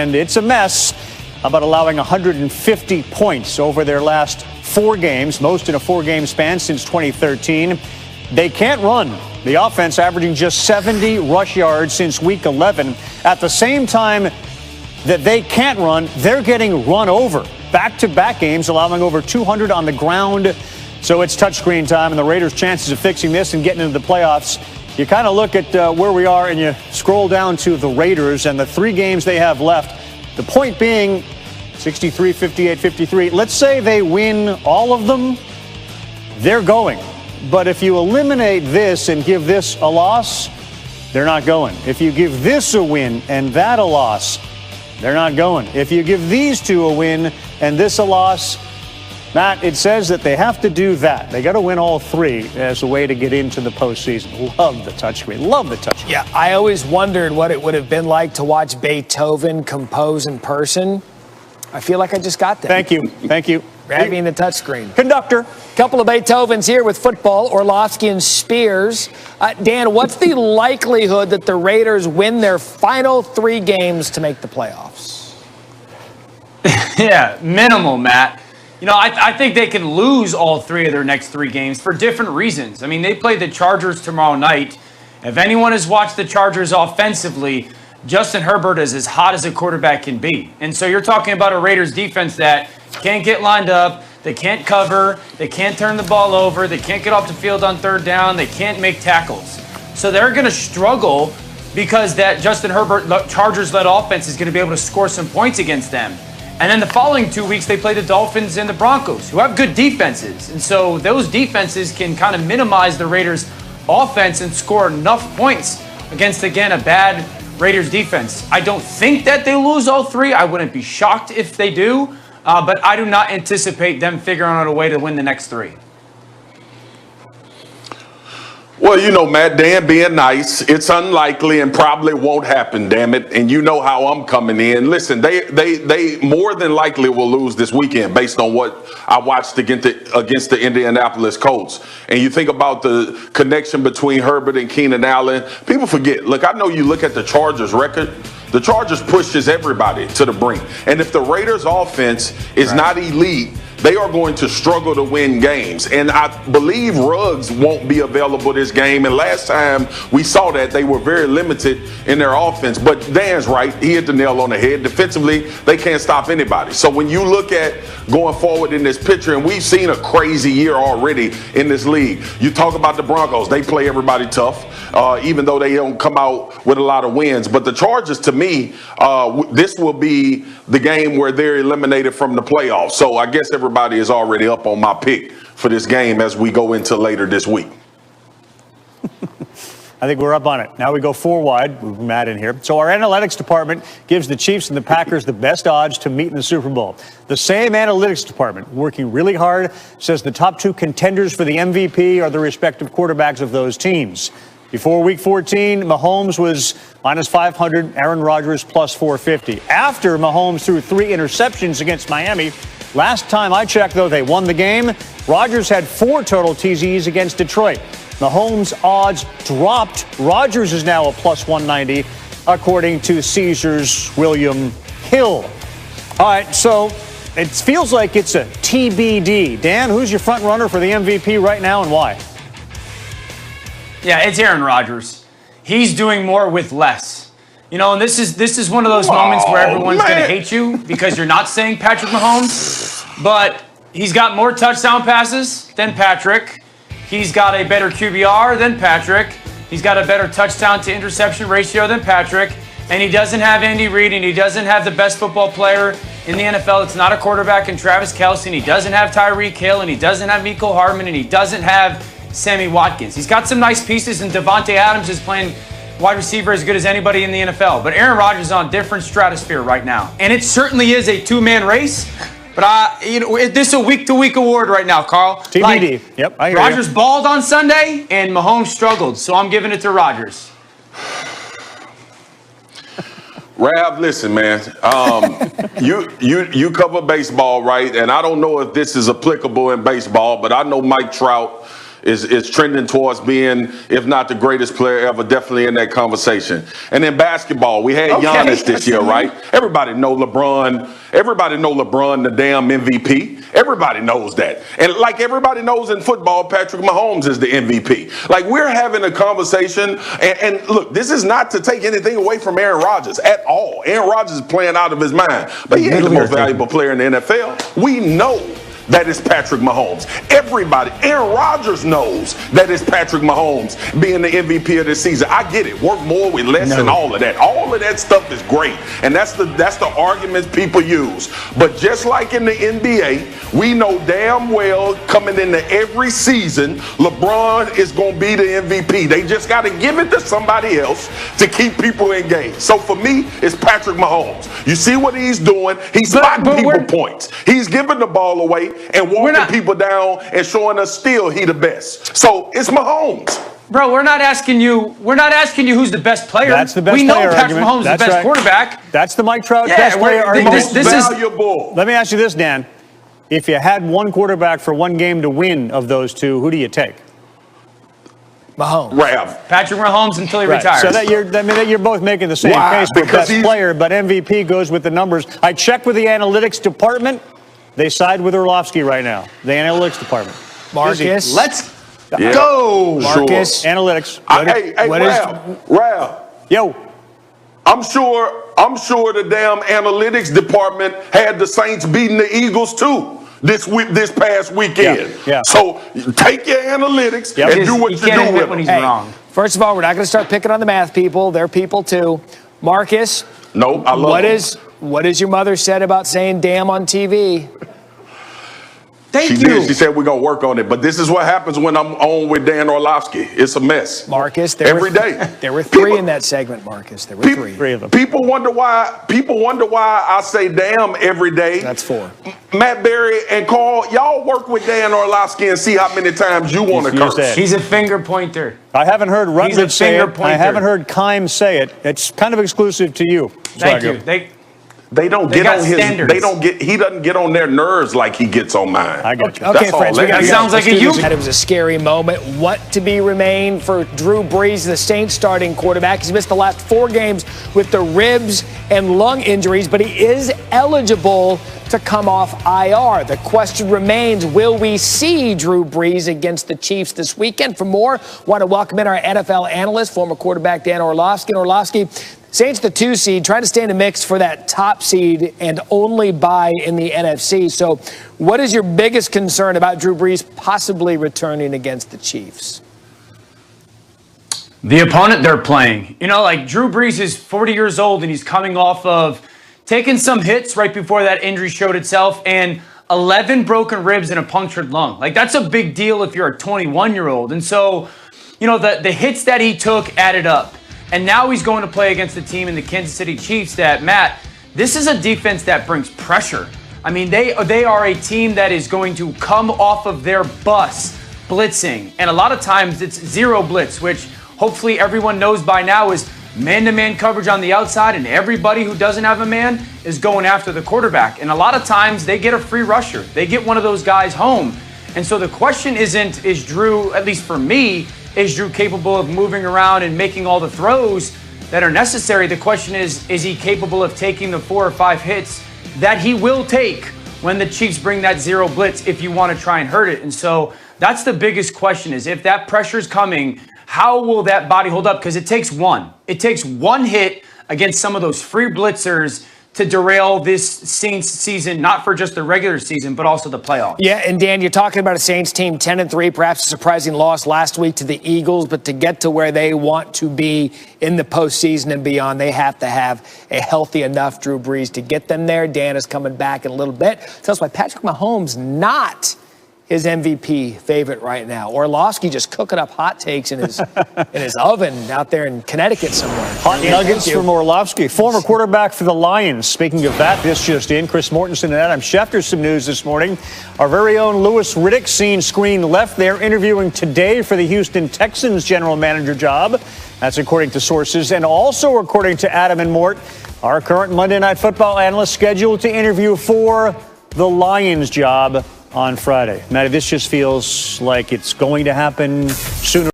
And it's a mess about allowing 150 points over their last 4 games, most in a 4-game span since 2013. They can't run. The offense averaging just 70 rush yards since week 11. At the same time that they can't run, they're getting run over. Back-to-back games allowing over 200 on the ground. So it's touchscreen time, and the Raiders' chances of fixing this and getting into the playoffs. You kind of look at where we are and you scroll down to the Raiders and the 3 games they have left. The point being 63, 58, 53. Let's say they win all of them, they're going. But if you eliminate this and give this a loss, they're not going. If you give this a win and that a loss, they're not going. If you give these 2 a win and this a loss, Matt, it says that they have to do that. They got to win all 3 as a way to get into the postseason. Love the touchscreen. Love the touchscreen. Yeah, I always wondered what it would have been like to watch Beethoven compose in person. I feel like I just got that. Thank you. Thank you. Grabbing the touchscreen. Conductor. Couple of Beethovens here with football, Orlovsky and Spears. Dan, what's the likelihood that the Raiders win their final 3 games to make the playoffs? Yeah, minimal, Matt. You know, I think they can lose all 3 of their next 3 games for different reasons. I mean, they play the Chargers tomorrow night. If anyone has watched the Chargers offensively, Justin Herbert is as hot as a quarterback can be. And so you're talking about a Raiders defense that can't get lined up, they can't cover, they can't turn the ball over, they can't get off the field on 3rd down, they can't make tackles. So they're going to struggle because that Justin Herbert Chargers-led offense is going to be able to score some points against them. And then the following 2 weeks, they play the Dolphins and the Broncos, who have good defenses. And so those defenses can kind of minimize the Raiders' offense and score enough points against, again, a bad Raiders defense. I don't think that they lose all 3. I wouldn't be shocked if they do. But I do not anticipate them figuring out a way to win the next 3. Well, you know, Matt, Dan being nice, it's unlikely and probably won't happen, damn it. And you know how I'm coming in. Listen, they more than likely will lose this weekend based on what I watched against the Indianapolis Colts. And you think about the connection between Herbert and Keenan Allen. People forget. Look, I know you look at the Chargers record. The Chargers pushes everybody to the brink. And if the Raiders offense is not elite, they are going to struggle to win games. And I believe Ruggs won't be available this game. And last time we saw that, they were very limited in their offense. But Dan's right. He hit the nail on the head. Defensively, they can't stop anybody. So when you look at going forward in this picture, and we've seen a crazy year already in this league. You talk about the Broncos. They play everybody tough, even though they don't come out with a lot of wins. But the Chargers, to me, this will be the game where they're eliminated from the playoffs. So I guess everybody is already up on my pick for this game as we go into later this week. I think we're up on it. Now we go 4 wide. We've Matt in here. So our analytics department gives the Chiefs and the Packers the best odds to meet in the Super Bowl. The same analytics department, working really hard, says the top 2 contenders for the MVP are the respective quarterbacks of those teams. Before Week 14, Mahomes was minus 500, Aaron Rodgers plus 450. After Mahomes threw 3 interceptions against Miami, last time I checked, though, they won the game. Rodgers had 4 total TDs against Detroit. Mahomes' odds dropped. Rodgers is now a plus 190, according to Caesars William Hill. All right, so it feels like it's a TBD. Dan, who's your front runner for the MVP right now and why? Yeah, it's Aaron Rodgers. He's doing more with less. You know, and this is one of those moments where everyone's going to hate you because you're not saying Patrick Mahomes, but he's got more touchdown passes than Patrick. He's got a better QBR than Patrick. He's got a better touchdown to interception ratio than Patrick. And he doesn't have Andy Reid, and he doesn't have the best football player in the NFL. It's not a quarterback in Travis Kelce, and he doesn't have Tyreek Hill, and he doesn't have Mecole Hardman, and he doesn't have Sammy Watkins. He's got some nice pieces, and Devontae Adams is playing wide receiver as good as anybody in the NFL. But Aaron Rodgers is on a different stratosphere right now. And it certainly is a 2-man race. But this is a week-to-week award right now, Carl. TBD. Like, yep, I hear Rodgers you. balled on Sunday, and Mahomes struggled. So I'm giving it to Rodgers. Rav, listen, man. You cover baseball, right? And I don't know if this is applicable in baseball, but I know Mike Trout is trending towards being, if not the greatest player ever, definitely in that conversation. And in basketball, we had Giannis this year, right? Everybody know LeBron. Everybody know LeBron, the damn MVP. Everybody knows that. And like everybody knows in football, Patrick Mahomes is the MVP. Like, we're having a conversation. And look, this is not to take anything away from Aaron Rodgers at all. Aaron Rodgers is playing out of his mind. But he ain't the most valuable player in the NFL. We know that is Patrick Mahomes. Everybody, Aaron Rodgers knows that it's Patrick Mahomes being the MVP of this season. I get it. Work more with less and all of that. All of that stuff is great. And that's the arguments people use. But just like in the NBA, we know damn well coming into every season, LeBron is going to be the MVP. They just got to give it to somebody else to keep people engaged. So for me, it's Patrick Mahomes. You see what he's doing? He's spotting people points. He's giving the ball away and walking people down and showing us still he the best. So it's Mahomes. Bro, we're not asking you who's the best player. That's the best we know player Patrick argument. Mahomes is the best quarterback. That's the Mike Trout best player argument. This is valuable. Let me ask you this, Dan. If you had one quarterback for one game to win of those two, who do you take? Mahomes. Patrick Mahomes until he retires. So that you're both making the same case for best player, but MVP goes with the numbers. I checked with the analytics department. They side with Orlovsky right now. The analytics department. Marcus. Let's go. Marcus. Sure. Analytics. Rav. Yo. I'm sure the damn analytics department had the Saints beating the Eagles too this past weekend. Yeah. So take your analytics and do what you do with when he's Hey, wrong. First of all, we're not going to start picking on the math people. They're people too. Marcus. No, I love them. What has your mother said about saying damn on TV? She did. She said we're going to work on it. But this is what happens when I'm on with Dan Orlovsky. It's a mess. Marcus, every day. There were three in that segment, Marcus. There were three of them. People wonder why I say damn every day. That's four. Matt Berry and Carl, y'all work with Dan Orlovsky and see how many times you want to curse. He's a finger pointer. I haven't heard Rutledge say it. I haven't heard Keim say it. It's kind of exclusive to you. Thank you. They don't get on his. Standards. He doesn't get on their nerves like he gets on mine. I got you. Okay, friends. That sounds like a you. It was a scary moment. What to be remain for Drew Brees, the Saints starting quarterback? He's missed the last 4 games with the ribs and lung injuries, but he is eligible to come off IR. The question remains, will we see Drew Brees against the Chiefs this weekend? For more, want to welcome in our NFL analyst, former quarterback Dan Orlovsky. And Orlovsky, Saints the 2 seed, trying to stay in the mix for that top seed and only bye in the NFC. So what is your biggest concern about Drew Brees possibly returning against the Chiefs? The opponent they're playing. You know, like Drew Brees is 40 years old and he's coming off of taking some hits right before that injury showed itself and 11 broken ribs and a punctured lung. Like, that's a big deal if you're a 21-year-old. And so, you know, the hits that he took added up. And now he's going to play against the team in the Kansas City Chiefs that, Matt, this is a defense that brings pressure. I mean, they are a team that is going to come off of their bus blitzing. And a lot of times it's zero blitz, which hopefully everyone knows by now is man-to-man coverage on the outside, and everybody who doesn't have a man is going after the quarterback. And a lot of times they get a free rusher. They get one of those guys home. And so the question isn't, is Drew, at least for me, is Drew capable of moving around and making all the throws that are necessary? The question is he capable of taking the 4 or 5 hits that he will take when the Chiefs bring that zero blitz if you want to try and hurt it? And so that's the biggest question, is if that pressure is coming, how will that body hold up? Because it takes one. It takes one hit against some of those free blitzers to derail this Saints season, not for just the regular season, but also the playoffs. Yeah, and Dan, you're talking about a Saints team 10-3, perhaps a surprising loss last week to the Eagles, but to get to where they want to be in the postseason and beyond, they have to have a healthy enough Drew Brees to get them there. Dan is coming back in a little bit. Tell us why Patrick Mahomes not his MVP favorite right now. Orlovsky just cooking up hot takes in his oven out there in Connecticut somewhere. Hot nuggets from Orlovsky, former quarterback for the Lions. Speaking of that, this just in, Chris Mortensen and Adam Schefter, some news this morning. Our very own Louis Riddick, seen screen left there, interviewing today for the Houston Texans general manager job. That's according to sources, and also according to Adam and Mort, our current Monday Night Football analyst, scheduled to interview for the Lions job on Friday. Matty, this just feels like it's going to happen sooner.